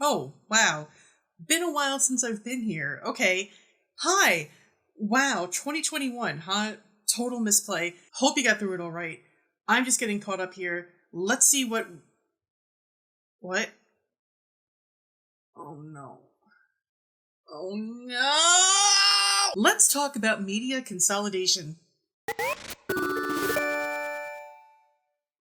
Oh, wow. Been a while since I've been here. Okay. Hi. Wow, 2021, huh? Total misplay. Hope you got through it all right. I'm just getting caught up here. Let's see what... What? Oh no. Oh no! Let's talk about media consolidation.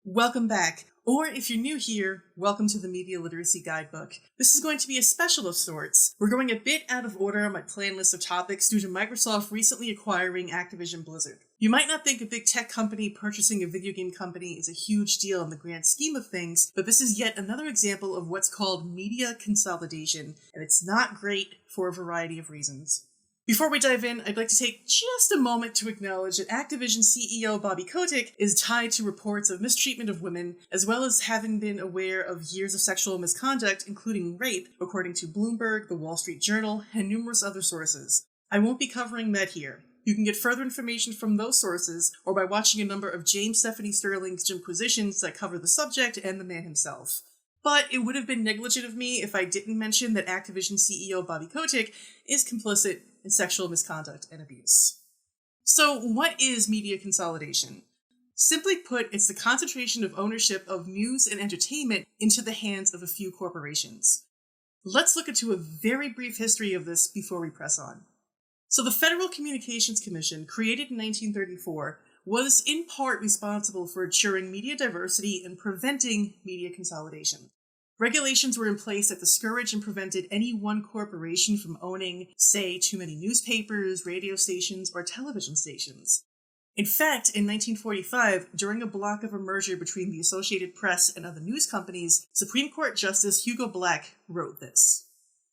Welcome back. Or if you're new here, welcome to the Media Literacy Guidebook. This is going to be a special of sorts. We're going a bit out of order on my planned list of topics due to Microsoft recently acquiring Activision Blizzard. You might not think a big tech company purchasing a video game company is a huge deal in the grand scheme of things, but this is yet another example of what's called media consolidation, and it's not great for a variety of reasons. Before we dive in, I'd like to take just a moment to acknowledge that Activision CEO Bobby Kotick is tied to reports of mistreatment of women, as well as having been aware of years of sexual misconduct, including rape, according to Bloomberg, The Wall Street Journal, and numerous other sources. I won't be covering that here. You can get further information from those sources, or by watching a number of James Stephanie Sterling's Jimquisitions that cover the subject and the man himself. But it would have been negligent of me if I didn't mention that Activision CEO Bobby Kotick is complicit in sexual misconduct and abuse. So what is media consolidation? Simply put, it's the concentration of ownership of news and entertainment into the hands of a few corporations. Let's look into a very brief history of this before we press on. So the Federal Communications Commission, created in 1934, was in part responsible for ensuring media diversity and preventing media consolidation. Regulations were in place that discouraged and prevented any one corporation from owning, say, too many newspapers, radio stations, or television stations. In fact, in 1945, during a block of a merger between the Associated Press and other news companies, Supreme Court Justice Hugo Black wrote this: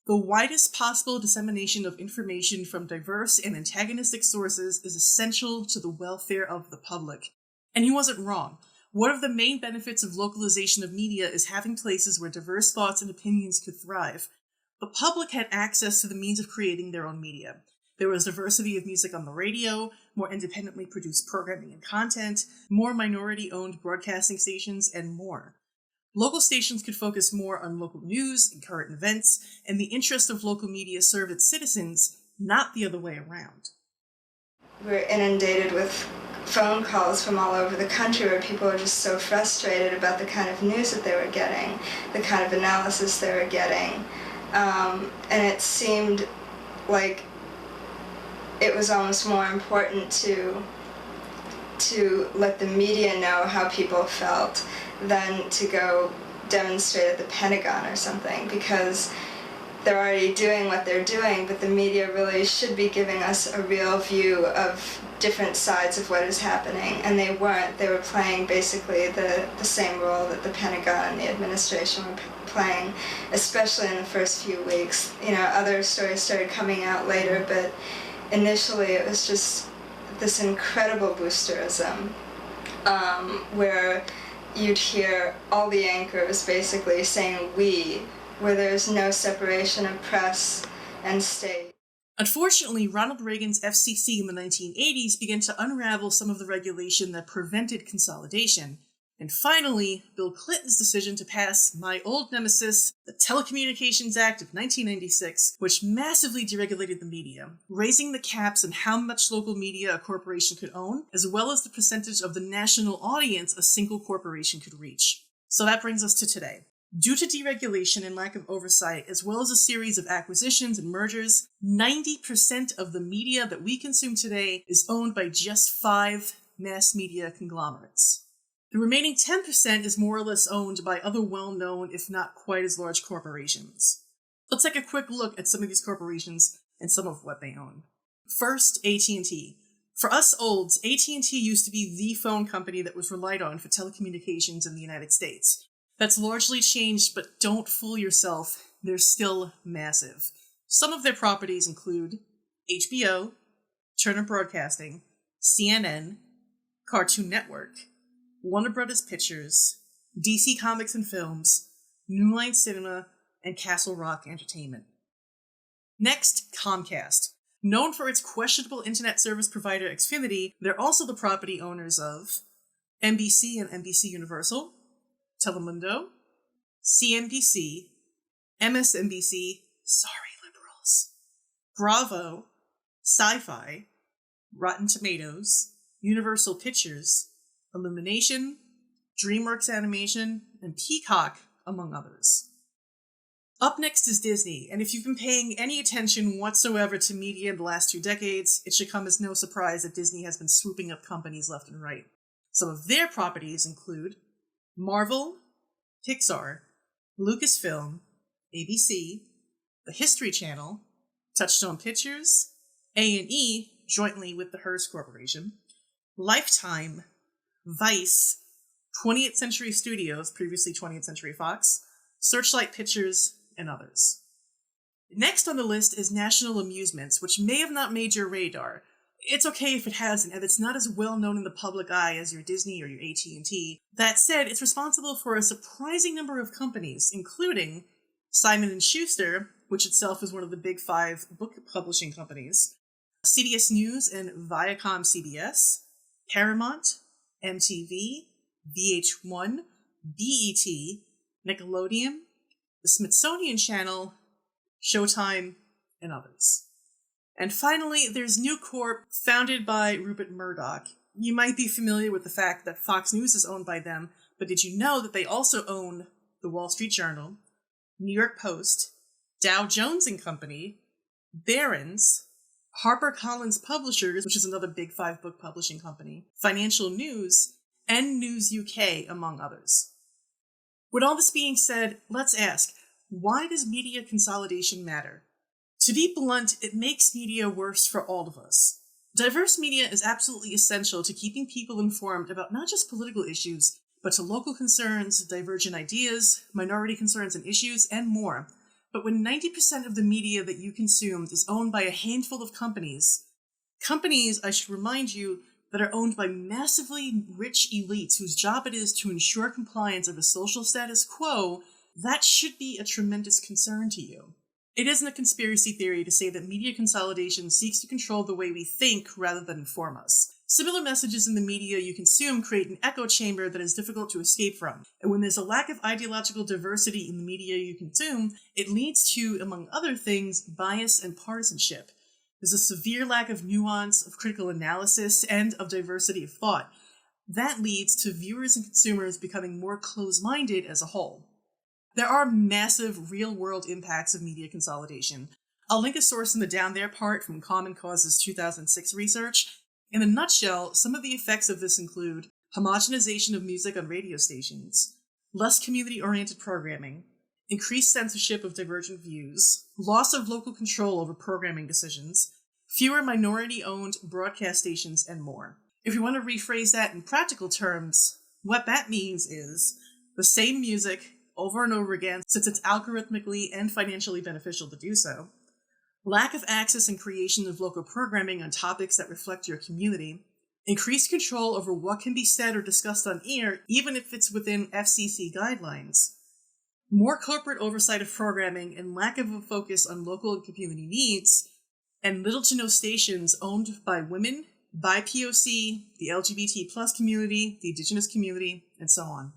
"The widest possible dissemination of information from diverse and antagonistic sources is essential to the welfare of the public." And he wasn't wrong. One of the main benefits of localization of media is having places where diverse thoughts and opinions could thrive. The public had access to the means of creating their own media. There was diversity of music on the radio, more independently produced programming and content, more minority-owned broadcasting stations, and more. Local stations could focus more on local news and current events, and the interest of local media served its citizens, not the other way around. We're inundated with phone calls from all over the country where people are just so frustrated about the kind of news that they were getting, the kind of analysis they were getting. And it seemed like it was almost more important to let the media know how people felt than to go demonstrate at the Pentagon or something, because they're already doing what they're doing, but the media really should be giving us a real view of different sides of what is happening, and they weren't. They were playing basically the same role that the Pentagon and the administration were playing, especially in the first few weeks. You know, other stories started coming out later, but initially it was just this incredible boosterism, where you'd hear all the anchors basically saying "we," where there's no separation of press and state. Unfortunately, Ronald Reagan's FCC in the 1980s began to unravel some of the regulation that prevented consolidation. And finally, Bill Clinton's decision to pass my old nemesis, the Telecommunications Act of 1996, which massively deregulated the media, raising the caps on how much local media a corporation could own, as well as the percentage of the national audience a single corporation could reach. So that brings us to today. Due to deregulation and lack of oversight, as well as a series of acquisitions and mergers, 90% of the media that we consume today is owned by just 5 mass media conglomerates. The remaining 10% is more or less owned by other well-known, if not quite as large corporations. Let's take a quick look at some of these corporations and some of what they own. First, AT&T. For us olds, AT&T used to be the phone company that was relied on for telecommunications in the United States. That's largely changed, but don't fool yourself, they're still massive. Some of their properties include HBO, Turner Broadcasting, CNN, Cartoon Network, Warner Brothers Pictures, DC Comics and Films, New Line Cinema, and Castle Rock Entertainment. Next, Comcast. Known for its questionable internet service provider Xfinity, they're also the property owners of NBC and NBC Universal, Telemundo, CNBC, MSNBC, sorry liberals, Bravo, Sci-Fi, Rotten Tomatoes, Universal Pictures, Illumination, DreamWorks Animation, and Peacock, among others. Up next is Disney, and if you've been paying any attention whatsoever to media in the last 2 decades, it should come as no surprise that Disney has been swooping up companies left and right. Some of their properties include Marvel, Pixar, Lucasfilm, ABC, the History Channel, Touchstone Pictures, A&E, jointly with the Hearst Corporation, Lifetime, Vice, 20th Century Studios, previously 20th Century Fox, Searchlight Pictures, and others. Next on the list is National Amusements, which may have not made your radar. It's okay if it hasn't, and it's not as well known in the public eye as your Disney or your AT&T. That said, it's responsible for a surprising number of companies, including Simon & Schuster, which itself is one of the big 5 book publishing companies, CBS News and Viacom CBS, Paramount, MTV, VH1, BET, Nickelodeon, the Smithsonian Channel, Showtime, and others. And finally, there's New Corp, founded by Rupert Murdoch. You might be familiar with the fact that Fox News is owned by them, but did you know that they also own the Wall Street Journal, New York Post, Dow Jones and Company, Barron's, HarperCollins Publishers, which is another big 5 book publishing company, Financial News, and News UK, among others. With all this being said, let's ask, why does media consolidation matter? To be blunt, it makes media worse for all of us. Diverse media is absolutely essential to keeping people informed about not just political issues, but to local concerns, divergent ideas, minority concerns and issues, and more. But when 90% of the media that you consume is owned by a handful of companies, I should remind you, that are owned by massively rich elites whose job it is to ensure compliance of the social status quo, that should be a tremendous concern to you. It isn't a conspiracy theory to say that media consolidation seeks to control the way we think rather than inform us. Similar messages in the media you consume create an echo chamber that is difficult to escape from. And when there's a lack of ideological diversity in the media you consume, it leads to, among other things, bias and partisanship. There's a severe lack of nuance, of critical analysis, and of diversity of thought. That leads to viewers and consumers becoming more close-minded as a whole. There are massive real-world impacts of media consolidation. I'll link a source in the down there part from Common Cause's 2006 research. In a nutshell, some of the effects of this include homogenization of music on radio stations, less community-oriented programming, increased censorship of divergent views, loss of local control over programming decisions, fewer minority-owned broadcast stations, and more. If you want to rephrase that in practical terms, what that means is the same music over and over again, since it's algorithmically and financially beneficial to do so, lack of access and creation of local programming on topics that reflect your community, increased control over what can be said or discussed on air, even if it's within FCC guidelines, more corporate oversight of programming and lack of a focus on local and community needs, and little to no stations owned by women, BIPOC, the LGBT plus community, the indigenous community, and so on.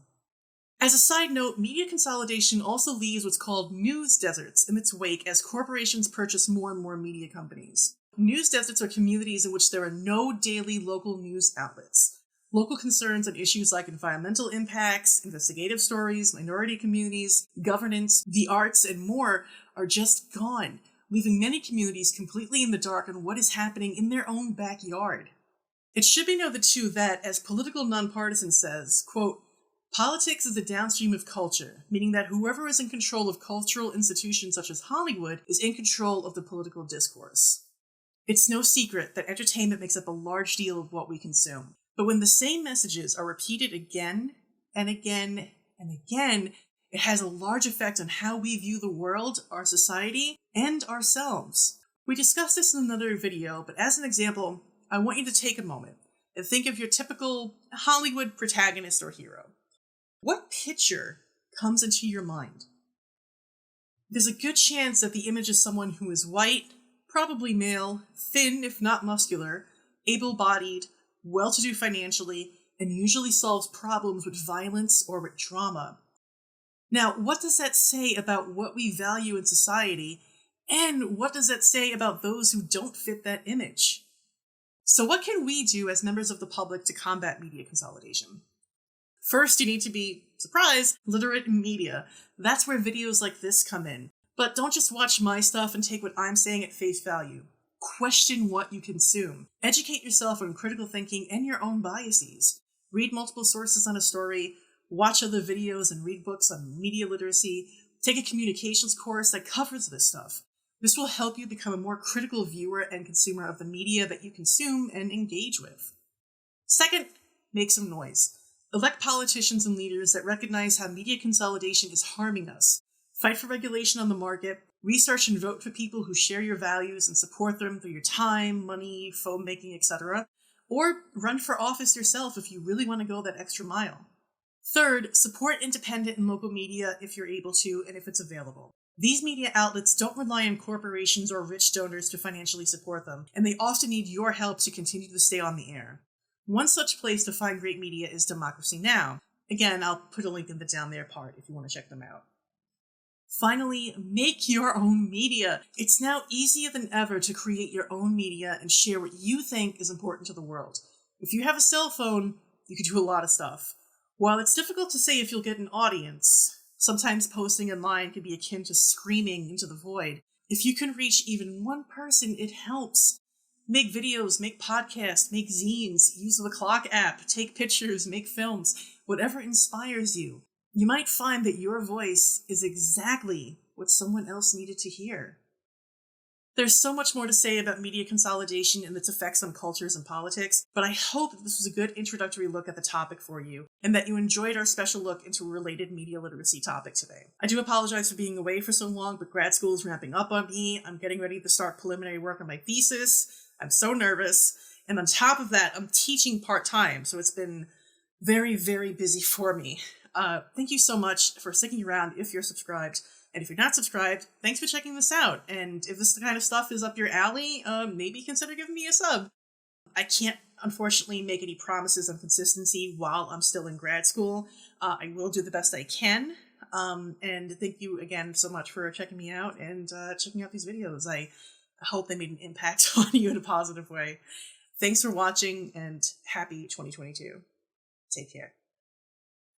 As a side note, media consolidation also leaves what's called news deserts in its wake as corporations purchase more and more media companies. News deserts are communities in which there are no daily local news outlets. Local concerns on issues like environmental impacts, investigative stories, minority communities, governance, the arts, and more are just gone, leaving many communities completely in the dark on what is happening in their own backyard. It should be noted, too, that, as Political Nonpartisan says, quote, politics is a downstream of culture, meaning that whoever is in control of cultural institutions such as Hollywood is in control of the political discourse. It's no secret that entertainment makes up a large deal of what we consume. But when the same messages are repeated again and again and again, it has a large effect on how we view the world, our society, and ourselves. We discussed this in another video, but as an example, I want you to take a moment and think of your typical Hollywood protagonist or hero. What picture comes into your mind? There's a good chance that the image is someone who is white, probably male, thin if not muscular, able-bodied, well-to-do financially, and usually solves problems with violence or with drama. Now, what does that say about what we value in society, and what does that say about those who don't fit that image? So what can we do as members of the public to combat media consolidation? First, you need to be, surprise, literate in media. That's where videos like this come in. But don't just watch my stuff and take what I'm saying at face value. Question what you consume. Educate yourself on critical thinking and your own biases. Read multiple sources on a story, watch other videos and read books on media literacy, take a communications course that covers this stuff. This will help you become a more critical viewer and consumer of the media that you consume and engage with. Second, make some noise. Elect politicians and leaders that recognize how media consolidation is harming us. Fight for regulation on the market. Research and vote for people who share your values and support them through your time, money, phone banking, etc. Or run for office yourself if you really want to go that extra mile. Third, support independent and local media if you're able to and if it's available. These media outlets don't rely on corporations or rich donors to financially support them, and they often need your help to continue to stay on the air. One such place to find great media is Democracy Now! Again, I'll put a link in the down there part if you want to check them out. Finally, make your own media. It's now easier than ever to create your own media and share what you think is important to the world. If you have a cell phone, you can do a lot of stuff. While it's difficult to say if you'll get an audience, sometimes posting online can be akin to screaming into the void. If you can reach even one person, it helps. Make videos, make podcasts, make zines, use the Clock app, take pictures, make films, whatever inspires you. You might find that your voice is exactly what someone else needed to hear. There's so much more to say about media consolidation and its effects on cultures and politics, but I hope that this was a good introductory look at the topic for you, and that you enjoyed our special look into a related media literacy topic today. I do apologize for being away for so long, but grad school is ramping up on me. I'm getting ready to start preliminary work on my thesis. I'm so nervous. And on top of that, I'm teaching part-time, so it's been very, very busy for me. Thank you so much for sticking around if you're subscribed. And if you're not subscribed, thanks for checking this out. And if this kind of stuff is up your alley, maybe consider giving me a sub. I can't, unfortunately, make any promises on consistency while I'm still in grad school. I will do the best I can. And thank you again so much for checking me out and checking out these videos. I hope they made an impact on you in a positive way. Thanks for watching, and happy 2022. Take care.